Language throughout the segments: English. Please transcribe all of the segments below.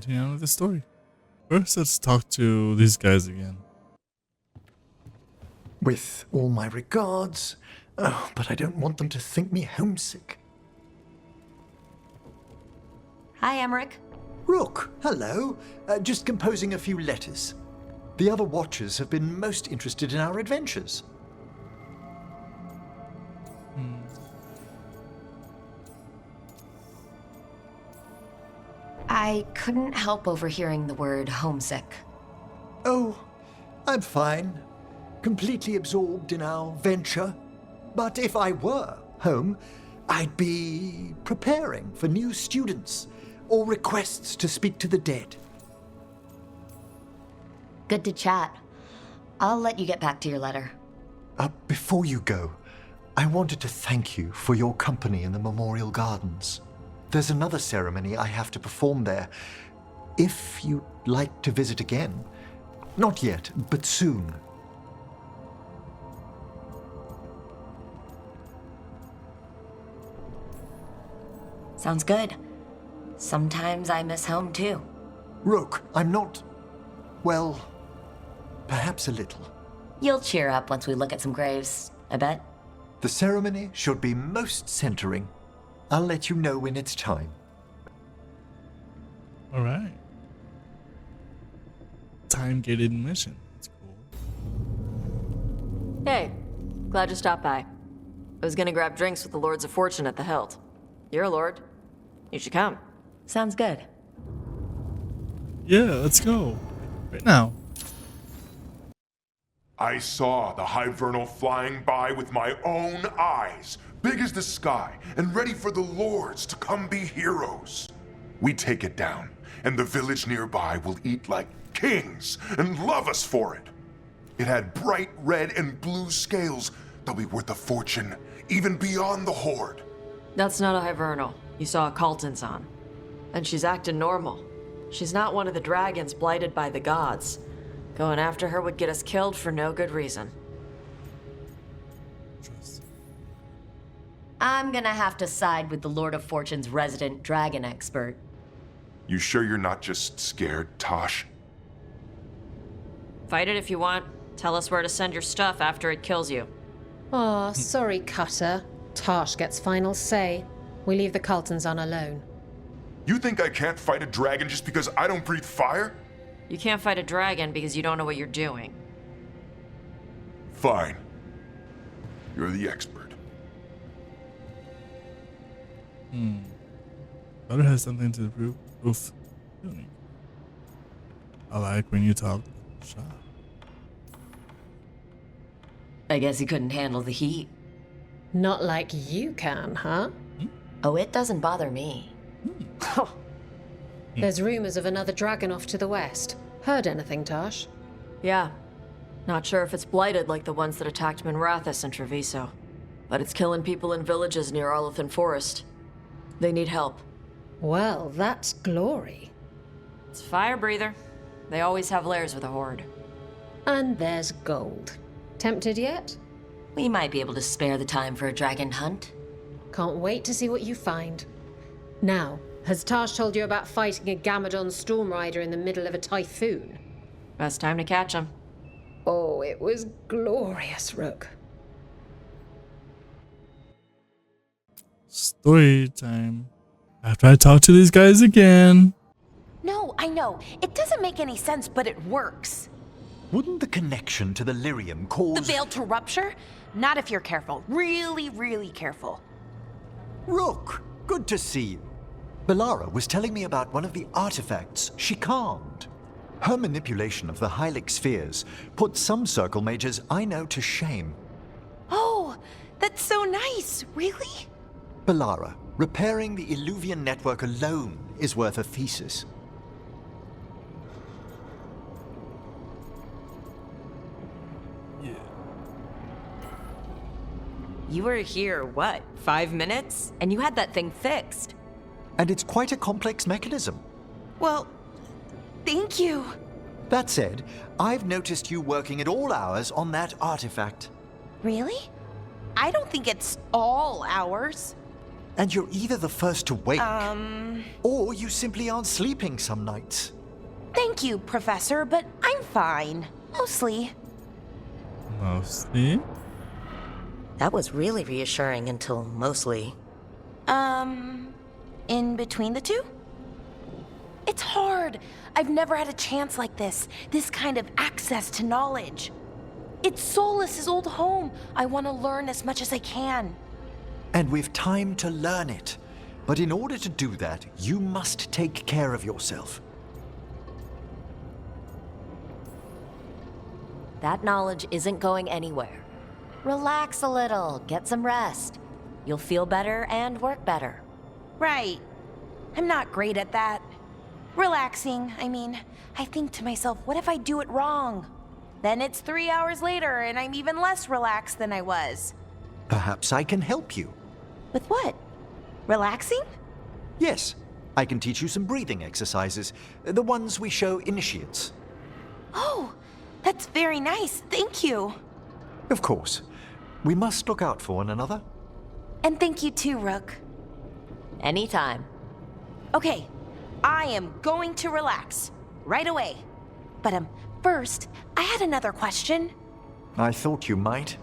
continue on with the story. First, let's talk to these guys again. With all my regards, but I don't want them to think me homesick. Hi, Emmerich. Rook, hello. Just composing a few letters. The other Watchers have been most interested in our adventures. I couldn't help overhearing the word homesick. Oh, I'm fine. Completely absorbed in our venture. But if I were home, I'd be preparing for new students or requests to speak to the dead. Good to chat. I'll let you get back to your letter. Before you go, I wanted to thank you for your company in the Memorial Gardens. There's another ceremony I have to perform there. If you'd like to visit again. Not yet, but soon. Sounds good. Sometimes I miss home too. Rook, I'm not... well, perhaps a little. You'll cheer up once we look at some graves, I bet. The ceremony should be most centering. I'll let you know when it's time. All right. Time-gated mission. That's cool. Hey, glad you stopped by. I was gonna grab drinks with the Lords of Fortune at the Hilt. You're a lord. You should come. Sounds good. Yeah, let's go. Right now. I saw the Hivernal flying by with my own eyes, big as the sky, and ready for the lords to come be heroes. We take it down, and the village nearby will eat like kings and love us for it. It had bright red and blue scales. They'll be worth a fortune, even beyond the Horde. That's not a Hivernal. You saw a Calton's on. And she's acting normal. She's not one of the dragons blighted by the gods. Going after her would get us killed for no good reason. Trust. I'm gonna have to side with the Lord of Fortune's resident dragon expert. You sure you're not just scared, Tosh? Fight it if you want. Tell us where to send your stuff after it kills you. Aw, sorry, Cutter. Tosh gets final say. We leave the Cultons on alone. You think I can't fight a dragon just because I don't breathe fire? You can't fight a dragon because you don't know what you're doing. Fine. You're the expert. Daughter has something to prove. Oof. I like when you talk shop. I guess he couldn't handle the heat. Not like you can, huh? Oh, it doesn't bother me. There's rumors of another dragon off to the west. Heard anything, Tosh? Yeah. Not sure if it's blighted like the ones that attacked Minrathous and Treviso. But it's killing people in villages near Arlothan Forest. They need help. Well, that's glory. It's a fire breather. They always have lairs with a horde. And there's gold. Tempted yet? We might be able to spare the time for a dragon hunt. Can't wait to see what you find. Now, has Tosh told you about fighting a Gamadon Stormrider in the middle of a typhoon? Best time to catch them. Oh, it was glorious, Rook. Story time. After I talk to these guys again. No, I know. It doesn't make any sense, but it works. Wouldn't the connection to the lyrium cause... The veil to rupture? Not if you're careful. Really, really careful. Rook, good to see you. Belara was telling me about one of the artifacts she calmed. Her manipulation of the Hylic spheres put some circle mages I know to shame. Oh, that's so nice. Really? Belara, repairing the Illuvian network alone is worth a thesis. You were here, what, 5 minutes? And you had that thing fixed. And it's quite a complex mechanism. Well, thank you. That said, I've noticed you working at all hours on that artifact. Really? I don't think it's all ours. And you're either the first to wake, or you simply aren't sleeping some nights. Thank you, Professor, but I'm fine. Mostly. Mostly? That was really reassuring until mostly. In between the two? It's hard. I've never had a chance like this kind of access to knowledge. It's Solas's old home. I want to learn as much as I can. And we've time to learn it. But in order to do that, you must take care of yourself. That knowledge isn't going anywhere. Relax a little, get some rest. You'll feel better and work better. Right. I'm not great at that. Relaxing, I mean, I think to myself, what if I do it wrong? Then it's 3 hours later and I'm even less relaxed than I was. Perhaps I can help you. With what? Relaxing? Yes, I can teach you some breathing exercises, the ones we show initiates. Oh, that's very nice. Thank you. Of course. We must look out for one another. And thank you too, Rook. Anytime. Okay, I am going to relax right away. But first, I had another question. I thought you might.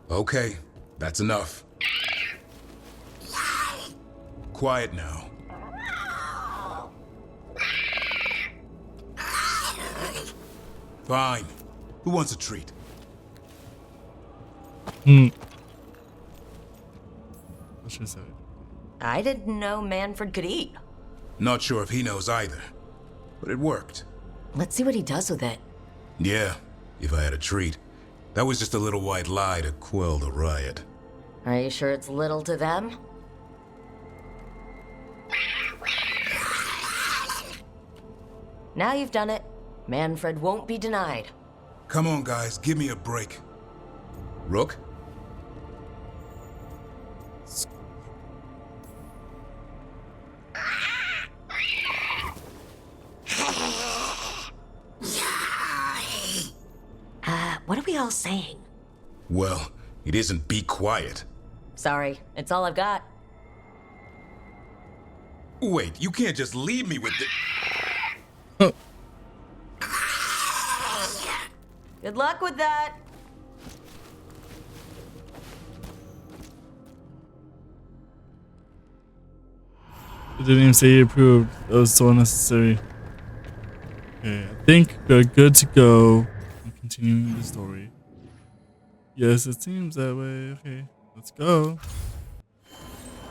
Okay, that's enough. Quiet now. Fine. Who wants a treat? What should I say? I didn't know Manfred could eat. Not sure if he knows either, but it worked. Let's see what he does with it. Yeah, if I had a treat. That was just a little white lie to quell the riot. Are you sure it's little to them? Now you've done it. Manfred won't be denied. Come on, guys, give me a break. Rook? What are we all saying? Well, it isn't be quiet. Sorry, it's all I've got. Wait, you can't just leave me with the... Good luck with that. It didn't even say he approved. That was so unnecessary. Okay, I think we're good to go. I'm continuing the story. Yes, it seems that way. Okay, let's go.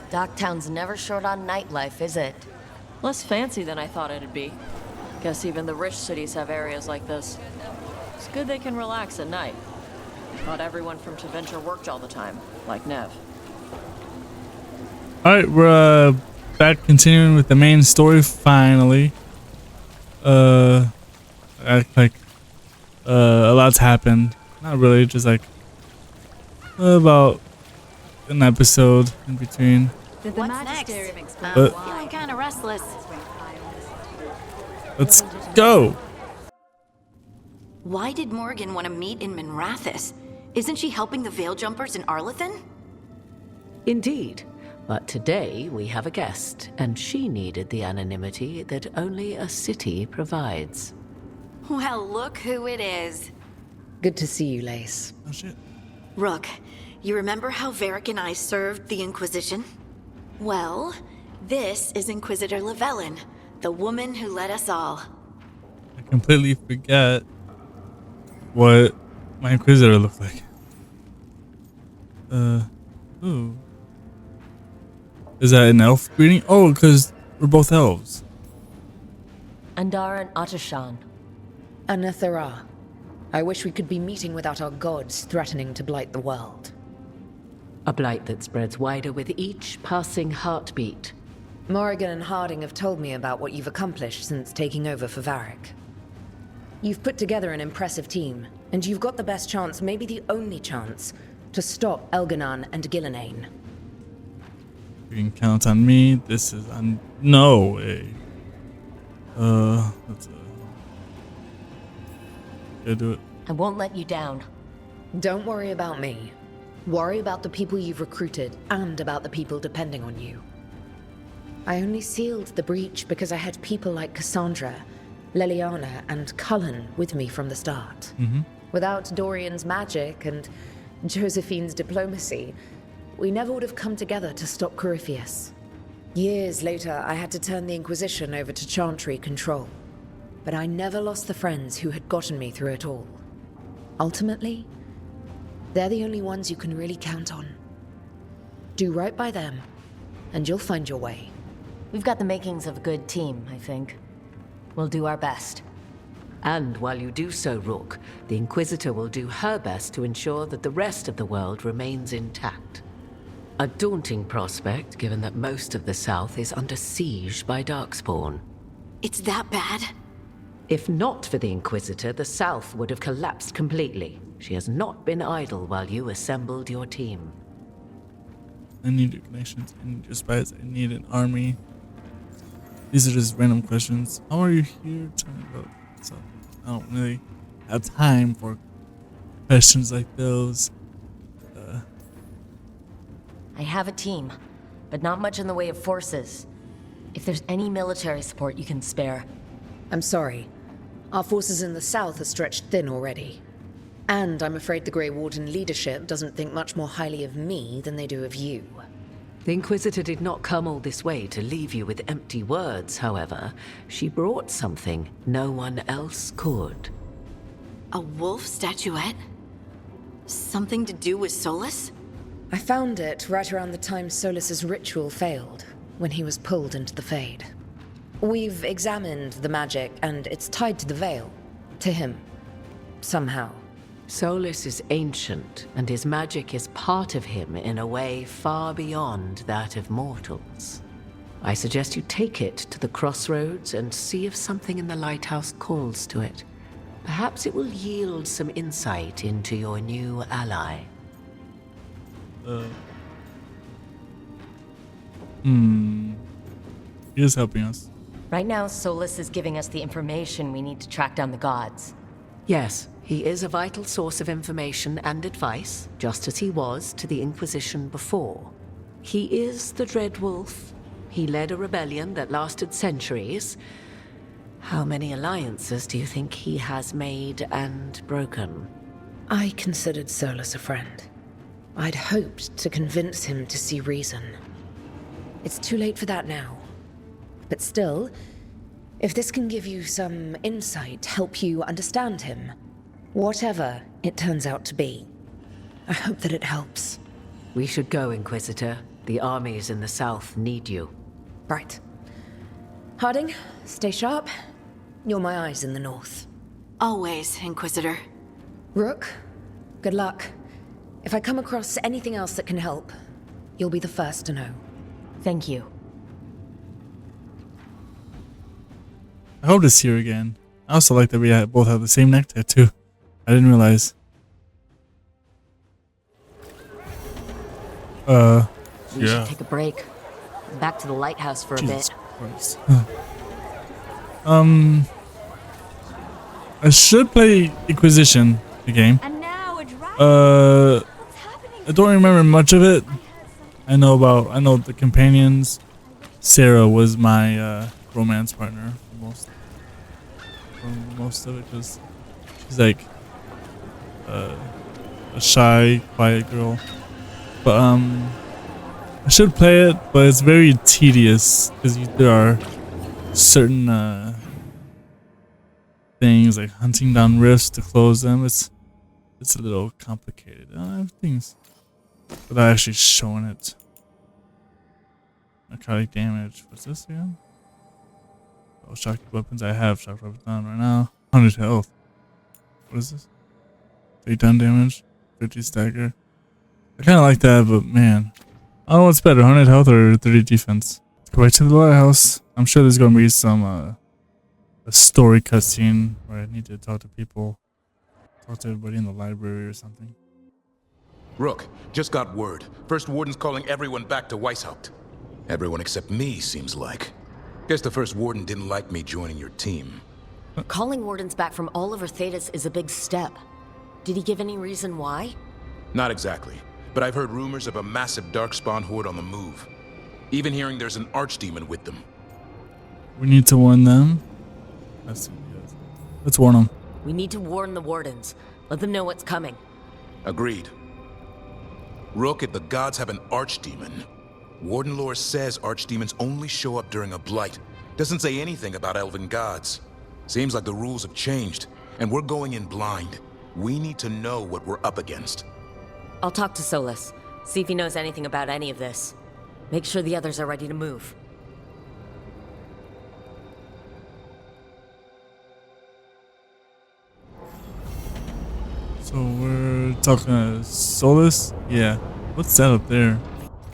Docktown's never short on nightlife, is it? Less fancy than I thought it'd be. Guess even the rich cities have areas like this. It's good they can relax at night. Not everyone from Tevinter worked all the time, like Nev. Alright, we're back continuing with the main story finally. Act like a lot's happened. Not really, just like about an episode in between. Did the Magisterium But- explain why? Feeling kind of restless. Let's go! Why did Morgan want to meet in Minrathous? Isn't she helping the Veil Jumpers in Arlethan? Indeed. But today we have a guest, and she needed the anonymity that only a city provides. Well, look who it is. Good to see you, Lace. Oh shit. Rook, you remember how Varric and I served the Inquisition? Well, this is Inquisitor Llewellyn, the woman who led us all. I completely forget what my Inquisitor looked like. Ooh. Is that an elf greeting? Oh, because we're both elves. Andar and Atashan. Anathara. I wish we could be meeting without our gods threatening to blight the world. A blight that spreads wider with each passing heartbeat. Morrigan and Harding have told me about what you've accomplished since taking over for Varric. You've put together an impressive team, and you've got the best chance, maybe the only chance, to stop Elganan and Gillenane. You can count on me. This is no way. Let's do it. I won't let you down. Don't worry about me. Worry about the people you've recruited and about the people depending on you. I only sealed the breach because I had people like Cassandra, Leliana, and Cullen with me from the start. Without Dorian's magic and Josephine's diplomacy, we never would have come together to stop Corypheus. Years later, I had to turn the Inquisition over to Chantry control. But I never lost the friends who had gotten me through it all. Ultimately, they're the only ones you can really count on. Do right by them, and you'll find your way. We've got the makings of a good team, I think. We'll do our best. And while you do so, Rook, the Inquisitor will do her best to ensure that the rest of the world remains intact. A daunting prospect, given that most of the South is under siege by Darkspawn. It's that bad? If not for the Inquisitor, the South would have collapsed completely. She has not been idle while you assembled your team. I need your connections. I need your spies. I need an army. These are just random questions. How are you here? Tell me about yourself. I don't really have time for questions like those. I have a team, but not much in the way of forces. If there's any military support you can spare. I'm sorry. Our forces in the south are stretched thin already. And I'm afraid the Grey Warden leadership doesn't think much more highly of me than they do of you. The Inquisitor did not come all this way to leave you with empty words, however. She brought something no one else could. A wolf statuette? Something to do with Solus? I found it right around the time Solus's ritual failed, when he was pulled into the Fade. We've examined the magic, and it's tied to the Veil. To him. Somehow. Solus is ancient, and his magic is part of him in a way far beyond that of mortals. I suggest you take it to the crossroads and see if something in the lighthouse calls to it. Perhaps it will yield some insight into your new ally. He is helping us. Right now, Solus is giving us the information we need to track down the gods. Yes, he is a vital source of information and advice, just as he was to the Inquisition before. He is the Dread Wolf. He led a rebellion that lasted centuries. How many alliances do you think he has made and broken? I considered Solus a friend. I'd hoped to convince him to see reason. It's too late for that now. But still, if this can give you some insight, help you understand him, whatever it turns out to be, I hope that it helps. We should go, Inquisitor. The armies in the south need you. Right. Harding, stay sharp. You're my eyes in the north. Always, Inquisitor. Rook, good luck. If I come across anything else that can help, you'll be the first to know. Thank you. I hope to see her again. I also like that we both have the same neck tattoo. I didn't realize. We should take a break. Back to the lighthouse for Jesus a bit. Christ. I should play Inquisition, the game. And now a dragon. I don't remember much of it. I know the companions. Sarah was my romance partner for most of it, because she's like a shy, quiet girl. But I should play it, but it's very tedious because there are certain things like hunting down rifts to close them. It's a little complicated. Everything's without actually showing it. Necrotic damage. What's this again? Oh, shock weapons. I have shock weapons on right now. 100 health. What is this? 8 damage. 50 stagger. I kind of like that, but man, I don't know what's better, 100 health or 30 defense. Let's go back to the lighthouse. I'm sure there's gonna be some a story cutscene where I need to talk to people, talk to everybody in the library or something. Rook, just got word. First Warden's calling everyone back to Weishaupt. Everyone except me, seems like. Guess the first warden didn't like me joining your team. Calling wardens back from all over Thetis is a big step. Did he give any reason why? Not exactly, but I've heard rumors of a massive darkspawn horde on the move. Even hearing there's an archdemon with them. We need to warn them. Let's warn them. We need to warn the wardens. Let them know what's coming. Agreed. Rook, if the gods have an archdemon, Warden lore says archdemons only show up during a blight. Doesn't say anything about elven gods. Seems like the rules have changed, and we're going in blind. We need to know what we're up against. I'll talk to Solus, see if he knows anything about any of this. Make sure the others are ready to move. So we're talking to Solus? Yeah. What's that up there?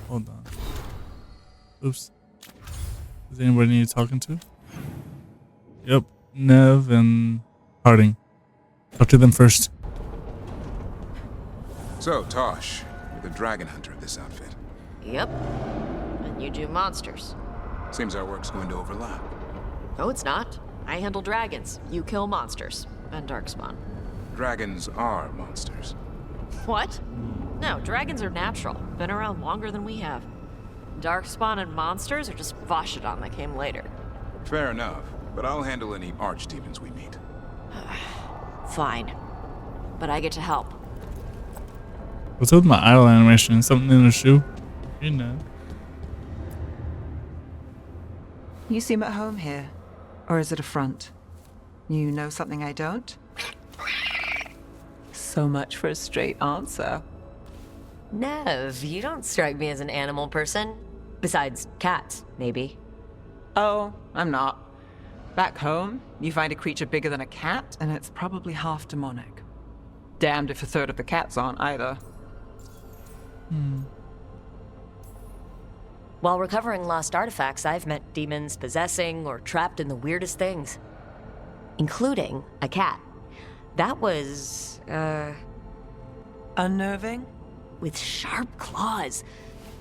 Hold on. Oops. Does anybody need talking to? Yep. Nev and Harding. Talk to them first. So, Tosh, you're the dragon hunter of this outfit. Yep. And you do monsters. Seems our work's going to overlap. No, it's not. I handle dragons. You kill monsters. And darkspawn. Dragons are monsters. What? No, dragons are natural. Been around longer than we have. Darkspawn and monsters are just Vashidon that came later. Fair enough, but I'll handle any archdemons we meet. Fine. But I get to help. What's up with my idle animation? Something in the shoe? You know. You seem at home here. Or is it a front? You know something I don't? So much for a straight answer. Nev, you don't strike me as an animal person. Besides cats, maybe. Oh, I'm not. Back home, you find a creature bigger than a cat, and it's probably half demonic. Damned if a third of the cats aren't either. While recovering lost artifacts, I've met demons possessing or trapped in the weirdest things. Including a cat. That was, unnerving? With sharp claws.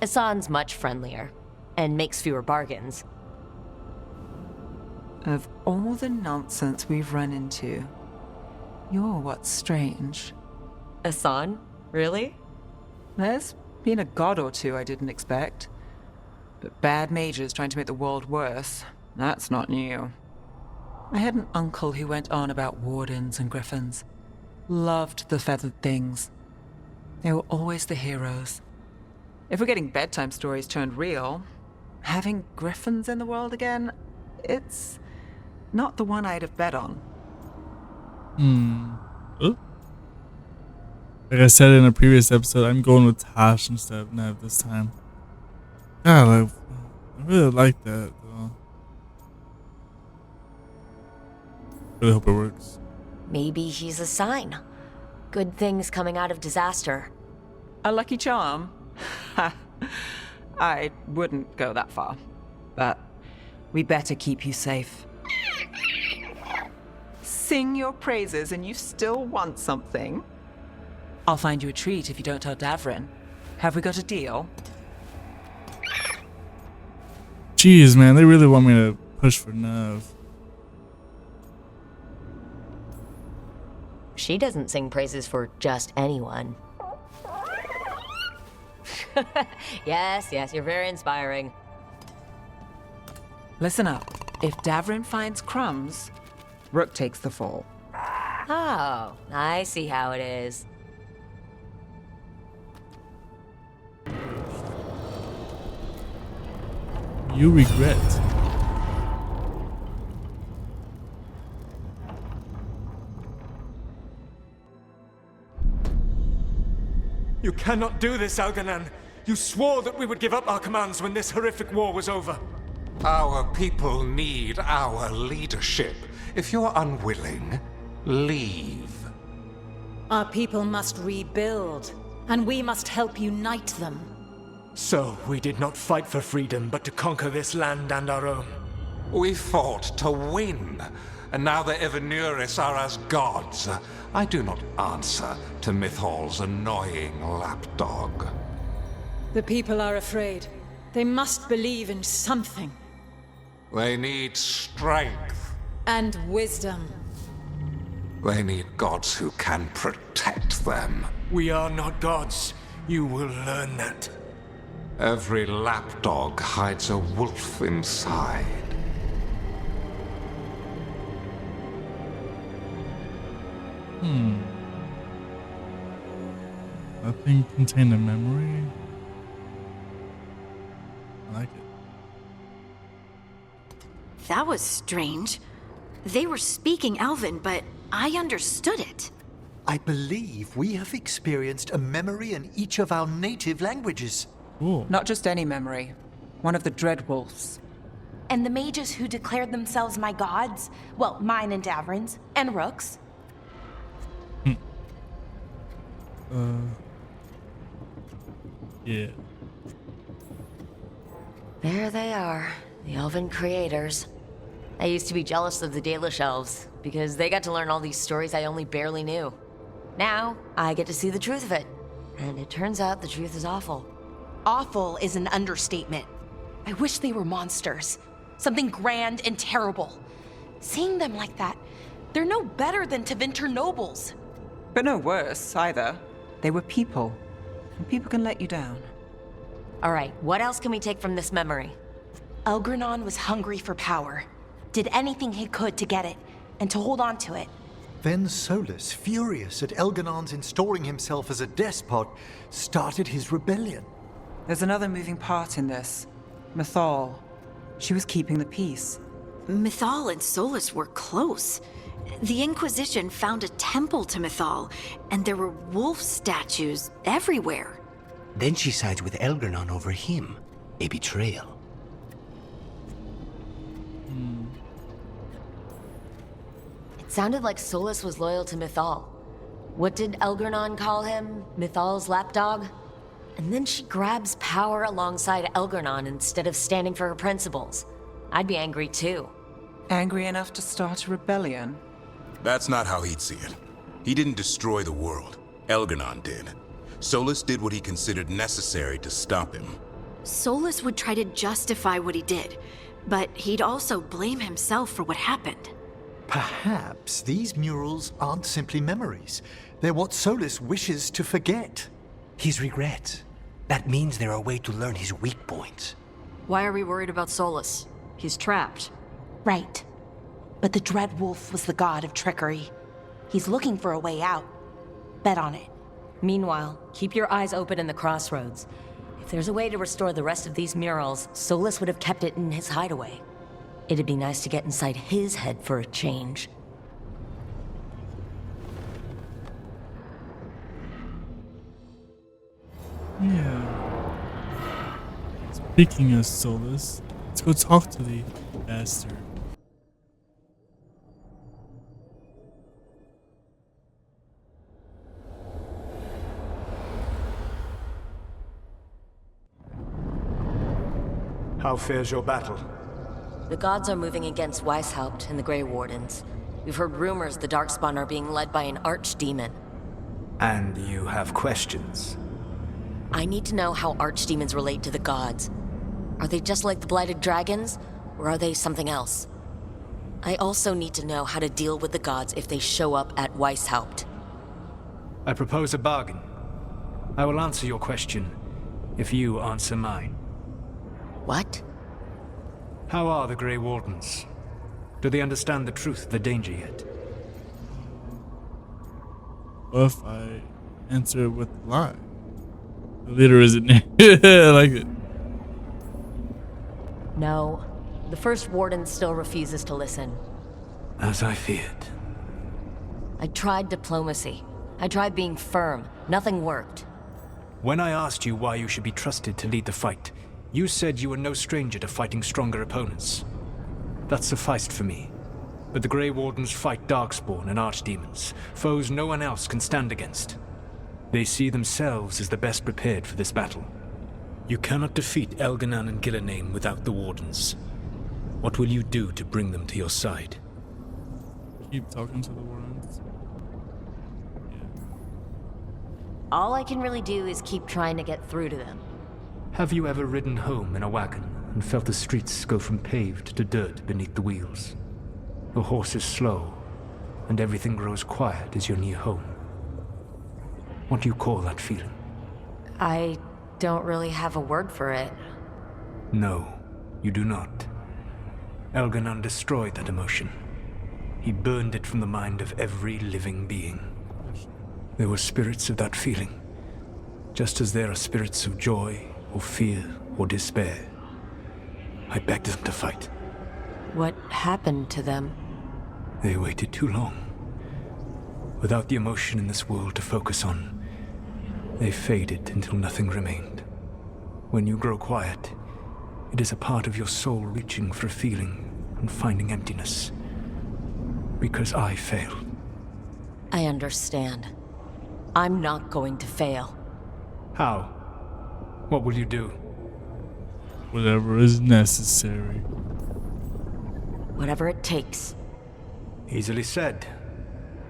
Asan's much friendlier, and makes fewer bargains. Of all the nonsense we've run into, you're what's strange. Asan? Really? There's been a god or two I didn't expect. But bad mages trying to make the world worse, that's not new. I had an uncle who went on about wardens and griffins. Loved the feathered things. They were always the heroes. If we're getting bedtime stories turned real, having griffins in the world again, it's not the one I'd have bet on. Oh. Like I said in a previous episode, I'm going with Tash instead of Nev this time. God, I really like that though. Really hope it works. Maybe he's a sign. Good things coming out of disaster. A lucky charm? I wouldn't go that far. But we better keep you safe. Sing your praises and you still want something? I'll find you a treat if you don't tell Davrin. Have we got a deal? Jeez, man, they really want me to push for Nev. She doesn't sing praises for just anyone. Yes, you're very inspiring. Listen up. If Davrin finds crumbs, Rook takes the fall. Oh, I see how it is. You regret. You cannot do this, Alganan. You swore that we would give up our commands when this horrific war was over. Our people need our leadership. If you're unwilling, leave. Our people must rebuild, and we must help unite them. So, we did not fight for freedom, but to conquer this land and our own. We fought to win, and now the Evenuris are as gods. I do not answer to Mythal's annoying lapdog. The people are afraid. They must believe in something. They need strength. And wisdom. They need gods who can protect them. We are not gods. You will learn that. Every lapdog hides a wolf inside. Nothing contained a memory? I like it. That was strange. They were speaking Elven, but I understood it. I believe we have experienced a memory in each of our native languages. Cool. Not just any memory. One of the Dreadwolves. And the mages who declared themselves my gods, well, mine and Davrin's, and Rook's. Yeah. There they are, the elven creators. I used to be jealous of the Dalish elves, because they got to learn all these stories I only barely knew. Now, I get to see the truth of it. And it turns out the truth is awful. Awful is an understatement. I wish they were monsters. Something grand and terrible. Seeing them like that, they're no better than Tevinter nobles. But no worse, either. They were people. And people can let you down. All right, what else can we take from this memory? Elgranon was hungry for power. Did anything he could to get it, and to hold on to it. Then Solus, furious at Elganon's installing himself as a despot, started his rebellion. There's another moving part in this. Mythal. She was keeping the peace. Mythal and Solus were close. The Inquisition found a temple to Mythal, and there were wolf statues everywhere. Then she sides with Elgranon over him. A betrayal. It sounded like Solus was loyal to Mythal. What did Elgranon call him? Mythal's lapdog? And then she grabs power alongside Elgranon instead of standing for her principles. I'd be angry too. Angry enough to start a rebellion? That's not how he'd see it. He didn't destroy the world. Elgranon did. Solus did what he considered necessary to stop him. Solus would try to justify what he did, but he'd also blame himself for what happened. Perhaps these murals aren't simply memories. They're what Solus wishes to forget. His regrets. That means they're a way to learn his weak points. Why are we worried about Solus? He's trapped. Right. But the Dreadwolf was the god of trickery. He's looking for a way out. Bet on it. Meanwhile, keep your eyes open in the crossroads. If there's a way to restore the rest of these murals, Solus would have kept it in his hideaway. It'd be nice to get inside his head for a change. Yeah. Speaking of Solus, let's go talk to the bastard. How fares your battle? The gods are moving against Weishaupt and the Grey Wardens. We've heard rumors the Darkspawn are being led by an archdemon. And you have questions? I need to know how archdemons relate to the gods. Are they just like the Blighted Dragons, or are they something else? I also need to know how to deal with the gods if they show up at Weishaupt. I propose a bargain. I will answer your question if you answer mine. What? How are the Grey Wardens? Do they understand the truth of the danger yet? What if I answer with a lie? The leader isn't I like it. No. The first warden still refuses to listen. As I feared. I tried diplomacy. I tried being firm. Nothing worked. When I asked you why you should be trusted to lead the fight, you said you were no stranger to fighting stronger opponents. That sufficed for me. But the Grey Wardens fight Darkspawn and Archdemons, foes no one else can stand against. They see themselves as the best prepared for this battle. You cannot defeat Elganan and Gillename without the Wardens. What will you do to bring them to your side? Keep talking to the Wardens. All I can really do is keep trying to get through to them. Have you ever ridden home in a wagon and felt the streets go from paved to dirt beneath the wheels. The horses slow, and everything grows quiet as you're near home. What do you call that feeling? I don't really have a word for it. No, you do not. Elganon destroyed that emotion. He burned it from the mind of every living being. There were spirits of that feeling, just as there are spirits of joy, or fear, or despair. I begged them to fight. What happened to them? They waited too long. Without the emotion in this world to focus on, they faded until nothing remained. When you grow quiet, it is a part of your soul reaching for a feeling and finding emptiness. Because I failed. I understand. I'm not going to fail. How? What will you do? Whatever is necessary. Whatever it takes. Easily said.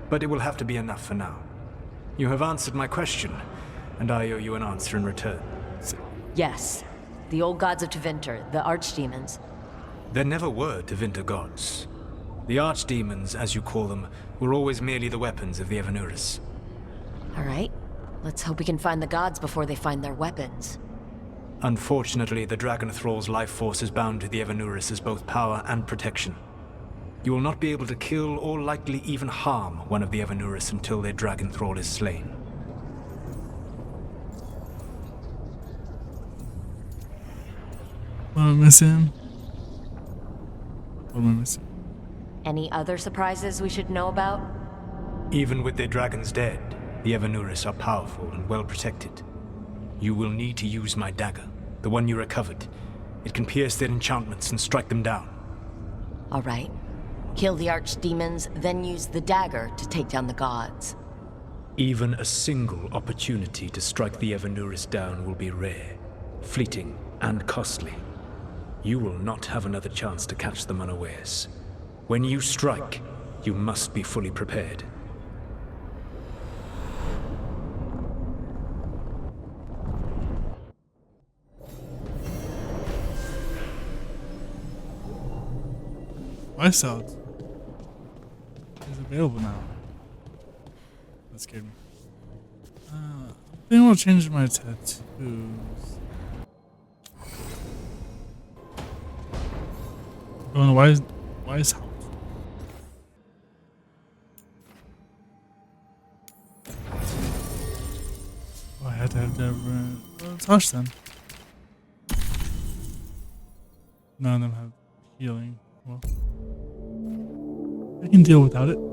But it will have to be enough for now. You have answered my question, and I owe you an answer in return. Yes. The old gods of Tevinter, the archdemons. There never were Tevinter gods. The archdemons, as you call them, were always merely the weapons of the Evanuris. Alright. Let's hope we can find the gods before they find their weapons. Unfortunately, the Dragon Thrall's life force is bound to the Evanuris as both power and protection. You will not be able to kill or likely even harm one of the Evanuris until their Dragon Thrall is slain. What am I missing? What am I missing? Any other surprises we should know about? Even with their dragons dead, the Evanuris are powerful and well protected. You will need to use my dagger, the one you recovered. It can pierce their enchantments and strike them down. Alright. Kill the archdemons, then use the dagger to take down the gods. Even a single opportunity to strike the Evanuris down will be rare, fleeting, and costly. You will not have another chance to catch them unawares. When you strike, you must be fully prepared. Ice out is available now. That scared me. I think I'll change my tattoos. Going wise house. Oh, I had to have that. Touch then. None of them have healing. Well, I can deal without it.